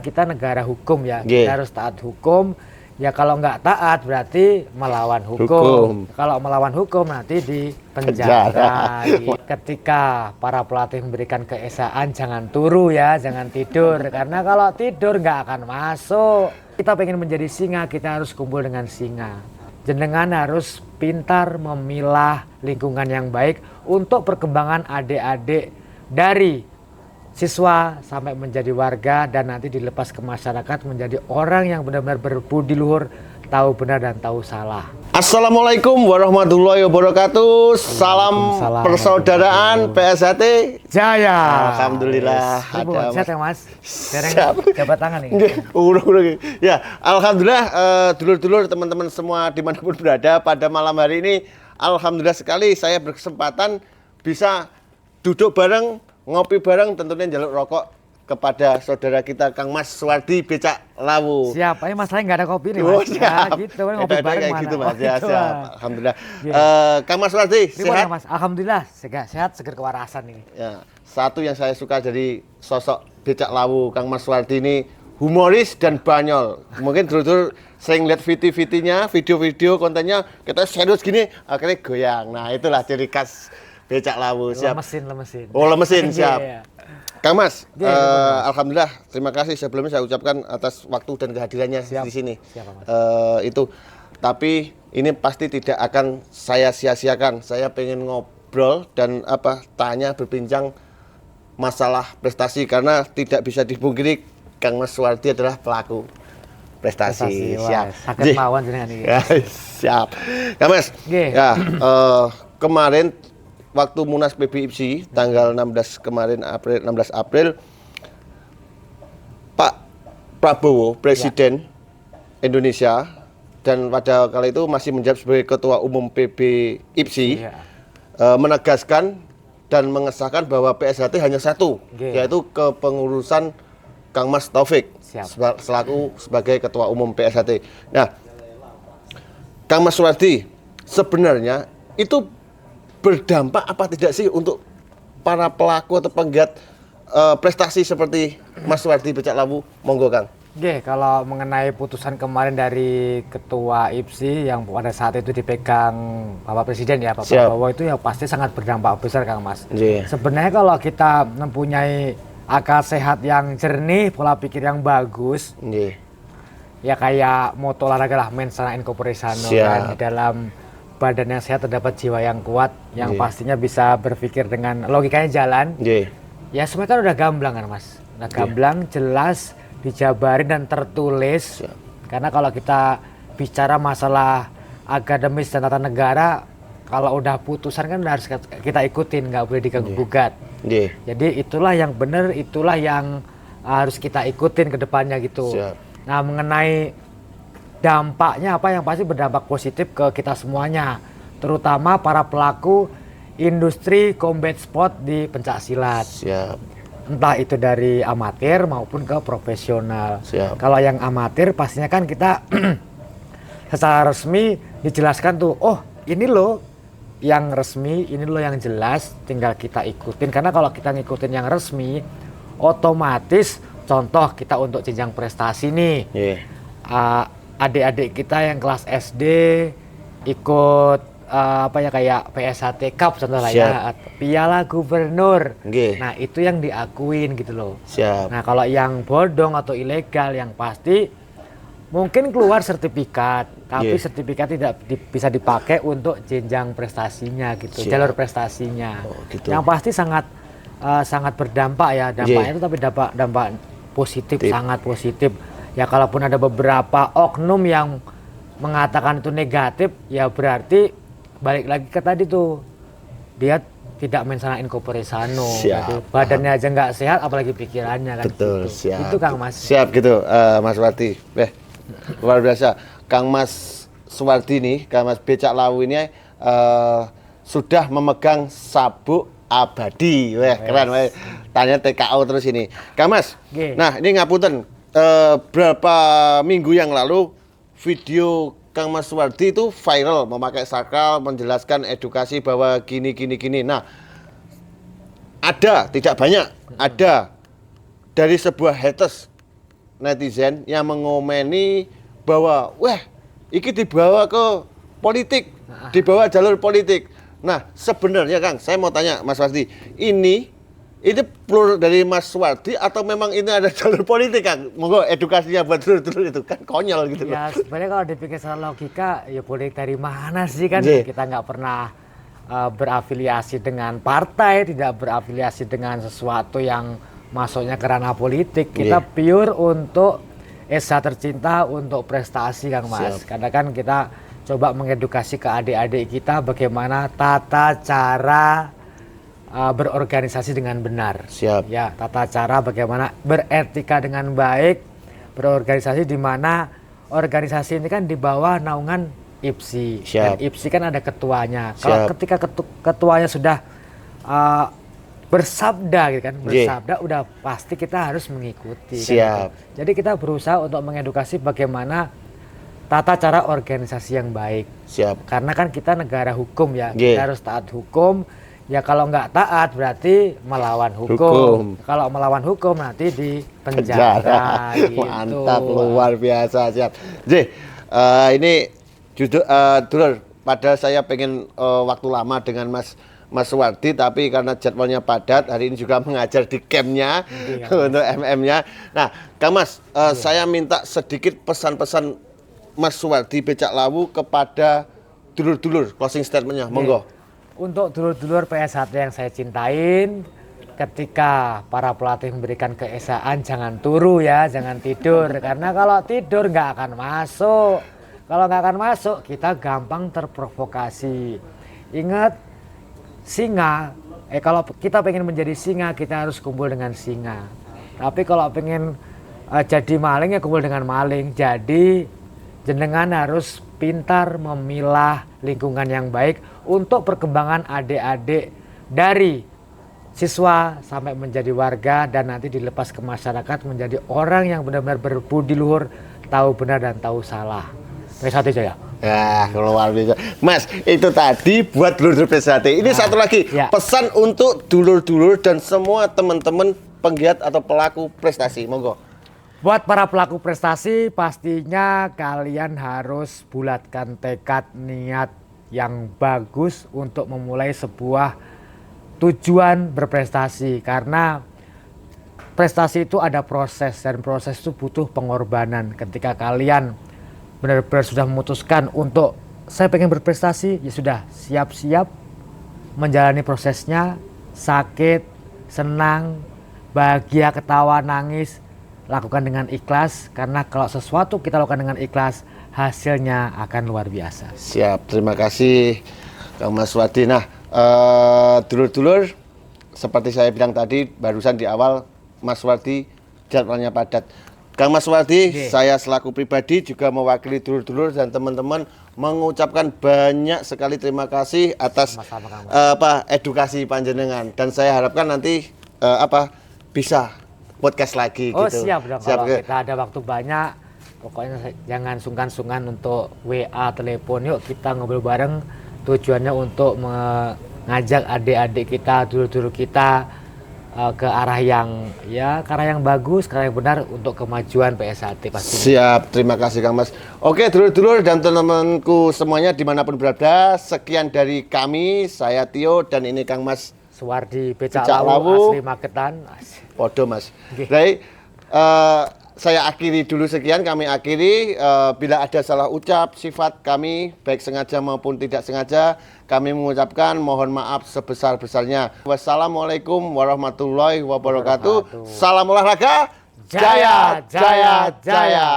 kita negara hukum ya, Nggih. kita harus taat hukum. Ya kalau nggak taat berarti melawan hukum. Kalau melawan hukum nanti di penjara. Ketika para pelatih memberikan keesaan jangan turu ya, jangan tidur. Karena kalau tidur nggak akan masuk. Kita pengen menjadi singa, kita harus kumpul dengan singa. Jenengan harus pintar memilah lingkungan yang baik untuk perkembangan adik-adik dari siswa sampai menjadi warga dan nanti dilepas ke masyarakat menjadi orang yang benar-benar berbudi luhur, tahu benar dan tahu salah. Assalamualaikum warahmatullahi wabarakatuh. Salam persaudaraan PSHT Jaya. Alhamdulillah. Ada sehat ya Mas? Siap. Jabat tangan nih. Udah. Ya, alhamdulillah dulur-dulur teman-teman semua dimanapun berada pada malam hari ini, alhamdulillah sekali saya berkesempatan bisa duduk bareng, ngopi bareng, tentunya jaluk rokok kepada saudara kita Kang Mas Suwardi Becak Lawu. Siap, ayo Mas saya nggak ada kopi nih Oh, Mas. siap. Ya, gitu, ngopi bareng mana. Gitu, Mas. Ya, gitu, siap. Alhamdulillah. Kang Mas Suwardi, sehat? Mas? Alhamdulillah, sehat, seger kewarasan ini. Ya, satu yang saya suka dari sosok Becak Lawu Kang Mas Suwardi ini humoris dan banyol. Mungkin dulu sering lihat VT-VT-nya, video-video kontennya kita serius gini, akhirnya goyang. Nah, itulah ciri khas Becak Lawu. Siap. Lemesin. Oh, lemesin, siap. Iya. Kang Mas, alhamdulillah, terima kasih sebelumnya saya ucapkan atas waktu dan kehadirannya di sini. Siap, Mas. Tapi ini pasti tidak akan saya sia-siakan. Saya pengen ngobrol dan tanya berbincang masalah prestasi karena tidak bisa dipungkiri Kang Mas Suwardi adalah pelaku prestasi. Siap. Sakit mawon jenengan iki. Siap. Kang Mas. Ya, kemarin waktu Munas PBIPSI tanggal 16 April Pak Prabowo Presiden Indonesia dan pada kali itu masih menjabat sebagai Ketua Umum PBIPSI menegaskan dan mengesahkan bahwa PSHT hanya satu, yaitu kepengurusan Kang Mas Taufik selaku sebagai Ketua Umum PSHT. Nah, Kang Mas Suwardi, sebenarnya itu berdampak apa tidak sih untuk para pelaku atau penggiat prestasi seperti Mas Suwardi Becak Lawu? Monggo Kang. Oke, kalau mengenai putusan kemarin dari Ketua IPSI yang pada saat itu dipegang Bapak Presiden ya, Pak Prabowo, itu ya pasti sangat berdampak besar Kang Mas. Sebenarnya kalau kita mempunyai akal sehat yang jernih, pola pikir yang bagus, ya kayak moto olahraga lah, mens sana in corpore sano, kan, di dalam badan yang sehat terdapat jiwa yang kuat, yang pastinya bisa berpikir dengan logikanya jalan. Ya semuanya kan udah gamblang kan Mas, udah gamblang, jelas, dijabarin dan tertulis. Karena kalau kita bicara masalah akademis dan tata negara, kalau udah putusan kan harus kita ikutin, nggak boleh diganggu gugat. Jadi itulah yang benar, itulah yang harus kita ikutin ke depannya gitu. Nah mengenai dampaknya apa, yang pasti berdampak positif ke kita semuanya, terutama para pelaku industri combat sport di pencaksilat. Entah itu dari amatir maupun ke profesional. Kalau yang amatir pastinya kan kita secara resmi dijelaskan tuh, oh ini loh yang resmi, ini loh yang jelas, tinggal kita ikutin. Karena kalau kita ngikutin yang resmi, otomatis contoh kita untuk jenjang prestasi nih, adik-adik kita yang kelas SD ikut kayak PSHT Cup contoh lah ya, Piala Gubernur. Nah itu yang diakuin gitu loh. Nah kalau yang bodong atau ilegal, yang pasti mungkin keluar sertifikat, tapi sertifikat tidak bisa dipakai untuk jenjang prestasinya gitu, jalur prestasinya. Yang pasti sangat berdampak ya, dampaknya itu, tapi dampak positif, sangat positif. Ya kalaupun ada beberapa oknum yang mengatakan itu negatif, ya berarti balik lagi ke tadi tuh, dia tidak mens sana in corpore sano. Gitu. Badannya aja nggak sehat, apalagi pikirannya kan. Betul, gitu. siap. Itu Kang Mas. Siap gitu, Mas Suwardi. Luar biasa. Kang Mas Suwardi nih, Kang Mas Becak Lawu ini sudah memegang sabuk abadi. Keren. Tanya TKO terus ini. Kang Mas, nah ini ngapunten. Berapa minggu yang lalu video Kang Mas Suwardi itu viral memakai sakral menjelaskan edukasi bahwa gini. Nah, ada, tidak banyak, ada dari sebuah haters netizen yang mengomeni bahwa wah iki dibawa ke politik, dibawa jalur politik. Nah sebenarnya Kang, saya mau tanya Mas Wardi, ini perlu dari Mas Wardi atau memang ini ada jalur politik Kang? Monggo edukasinya buat dulur-dulur itu kan konyol gitu. Ya sebenarnya kalau dipikir secara logika ya politik dari mana sih kan, kita nggak pernah berafiliasi dengan partai, tidak berafiliasi dengan sesuatu yang masuknya ke ranah politik. Kita pure untuk Esa tercinta, untuk prestasi Kang Mas. Karena kan kita coba mengedukasi ke adik-adik kita bagaimana tata cara berorganisasi dengan benar. Ya, tata cara bagaimana beretika dengan baik, berorganisasi, di mana organisasi ini kan di bawah naungan IPSI. Dan IPSI kan ada ketuanya. Kalau ketika ketuanya sudah bersabda gitu kan, bersabda udah pasti kita harus mengikuti. Kan, gitu. Jadi kita berusaha untuk mengedukasi bagaimana tata cara organisasi yang baik. Karena kan kita negara hukum ya, kita harus taat hukum. Ya kalau nggak taat berarti melawan hukum. Kalau melawan hukum nanti di penjara. Gitu. Mantap, luar biasa, siap. Ini dulur, padahal saya pengen waktu lama dengan Mas Wardi, tapi karena jadwalnya padat, hari ini juga mengajar di campnya untuk MM-nya. Nah, Kang Mas, saya minta sedikit pesan-pesan Mas Wardi Becak Lawu kepada dulur-dulur, closing statement-nya, monggo. Untuk dulur-dulur PS1 yang saya cintain, ketika para pelatih memberikan keesaan, jangan turu ya, jangan tidur. Karena kalau tidur nggak akan masuk. Kalau nggak akan masuk, kita gampang terprovokasi. Ingat, singa, kalau kita pengen menjadi singa, kita harus kumpul dengan singa. Tapi kalau pengen jadi maling, ya kumpul dengan maling. Jadi jenengan harus pintar memilah lingkungan yang baik untuk perkembangan adik-adik dari siswa sampai menjadi warga, dan nanti dilepas ke masyarakat menjadi orang yang benar-benar berbudi luhur, tahu benar dan tahu salah. PS1 aja ya. Ya, luar biasa. Mas, itu tadi buat dulur-dulur PS1. Ini satu lagi, pesan untuk dulur-dulur dan semua teman-teman penggiat atau pelaku prestasi. Monggo. Buat para pelaku prestasi, pastinya kalian harus bulatkan tekad, niat yang bagus untuk memulai sebuah tujuan berprestasi. Karena prestasi itu ada proses, dan proses itu butuh pengorbanan. Ketika kalian benar-benar sudah memutuskan untuk saya pengen berprestasi, ya sudah siap-siap menjalani prosesnya, sakit, senang, bahagia, ketawa, nangis, lakukan dengan ikhlas. Karena kalau sesuatu kita lakukan dengan ikhlas, hasilnya akan luar biasa. Siap, terima kasih Kang Mas Wardi. Nah, dulur-dulur, seperti saya bilang tadi barusan di awal, Mas Wardi jadwalnya padat. Kang Mas Wardi, saya selaku pribadi juga mewakili dulur-dulur dan teman-teman mengucapkan banyak sekali terima kasih atas edukasi panjenengan, dan saya harapkan nanti bisa podcast lagi gitu. Siap dong, kalau kita ada waktu banyak, pokoknya jangan sungkan-sungkan untuk WA, telepon, yuk kita ngobrol bareng. Tujuannya untuk mengajak adik-adik kita, dulur-dulur kita ke arah yang bagus, ke arah yang benar untuk kemajuan PS1 pasti. Siap, terima kasih Kang Mas. Oke, dulur-dulur dan teman-temanku semuanya dimanapun berada, sekian dari kami, saya Tio dan ini Kang Mas Wardi Becak Lawu, asli Magetan. Podo Mas. Baik, saya akhiri dulu, sekian kami akhiri. Bila ada salah ucap, sifat kami baik sengaja maupun tidak sengaja, kami mengucapkan mohon maaf sebesar-besarnya. Wassalamualaikum warahmatullahi wabarakatuh. Salam olahraga, jaya, jaya, jaya.